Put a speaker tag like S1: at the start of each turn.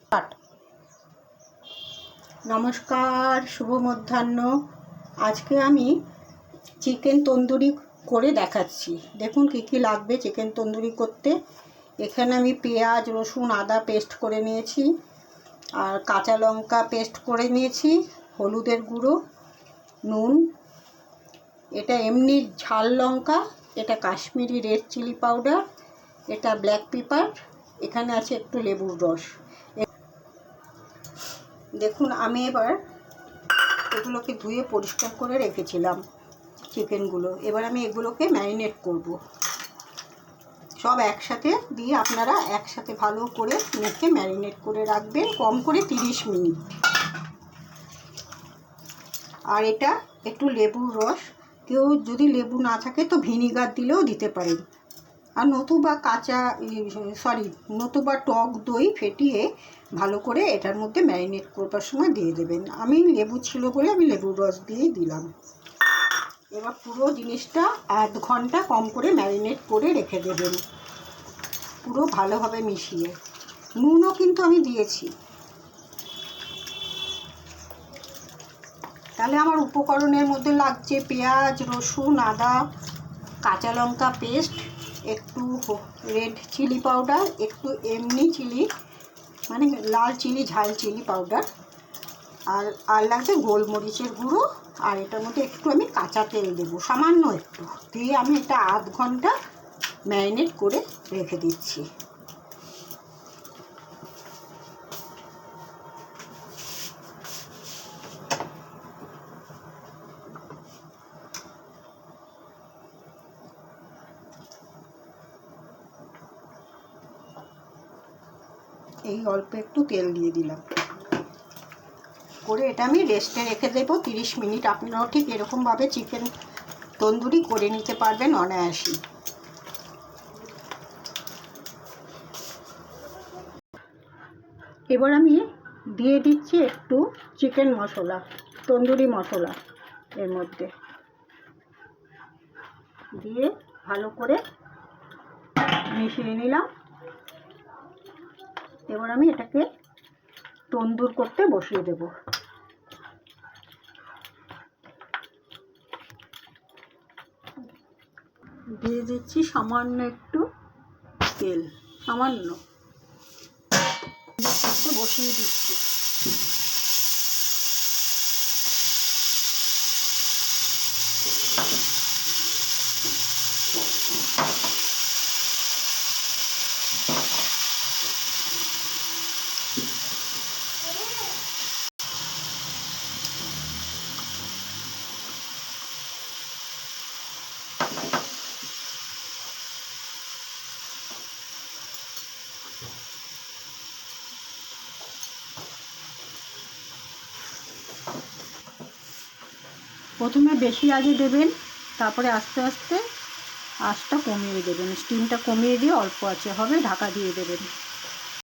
S1: Start. নমস্কার, শুভ মধ্যাহ্ন। আজকে আমি চিকেন তন্দুরি করে দেখাচ্ছি। দেখুন কি কি লাগবে চিকেন তন্দুরি করতে। এখানে আমি পেঁয়াজ, রসুন, আদা পেস্ট করে নিয়েছি, আর কাঁচা লঙ্কা পেস্ট করে নিয়েছি, হলুদের গুঁড়ো, নুন, এটা এমনি ঝাল লঙ্কা, এটা কাশ্মীরি রেড চিলি পাউডার, এটা ব্ল্যাক পেপার, এখানে আছে একটু লেবুর রস। দেখুন আমি এবার এগুলোকে ধুয়ে পরিষ্কার করে রেখেছিলাম চিকেনগুলো। এবার আমি এগুলোকে ম্যারিনেট করব। সব একসাথে দিয়ে আপনারা একসাথে ভালো করে মেখে ম্যারিনেট করে রাখবেন, কম করে 30 মিনিট। আর এটা একটু লেবুর রস, কেউ যদি লেবু না থাকে তো ভিনিগার দিলেও দিতে পারেন। আর নতুবা নতুবা টক দই ফেটিয়ে ভালো করে এটার মধ্যে ম্যারিনেট করবার সময় দিয়ে দেবেন। আমি লেবু ছিল বলে আমি লেবুর রস দিয়েই দিলাম। এবার পুরো জিনিসটা 1 ঘন্টা কম করে ম্যারিনেট করে রেখে দেবেন, পুরো ভালোভাবে মিশিয়ে। নুনও কিন্তু আমি দিয়েছি। তাহলে আমার উপকরণের মধ্যে লাগছে পেঁয়াজ, রসুন, আদা, কাঁচা লঙ্কা পেস্ট, একটু রেড চিলি পাউডার, একটু এমনি চিলি মানে লাল চিলি ঝাল চিলি পাউডার, আর লাগছে গোলমরিচের গুঁড়ো। আর এটার মধ্যে একটু আমি কাঁচা তেল দেবো, সামান্য একটু দিয়ে আমি এটা 1/2 ঘন্টা ম্যারিনেট করে রেখে দিচ্ছি। এই অল্প একটু তেল দিয়ে দিলাম করে এটা আমি রেস্টে রেখে দেবো 30 মিনিট। আপনারাও ঠিক এরকমভাবে চিকেন তন্দুরি করে নিতে পারবেন অনায়াসে। এবার আমি দিয়ে দিচ্ছি একটু চিকেন মশলা, তন্দুরি মশলা এর মধ্যে দিয়ে ভালো করে মিশিয়ে নিলাম। এবার আমি এটাকে তন্দুর করতে বসিয়ে দেব। দিয়ে দিচ্ছি সামান্য একটু তেল, সামান্য বসিয়ে দিচ্ছি। প্রথমে বেশি আগে দেবেন, তারপরে আস্তে আস্তে আঁচটা কমিয়ে দেবেন, স্টিমটা কমিয়ে দিয়ে অল্প আঁচে হবে, ঢাকা দিয়ে দেবেন।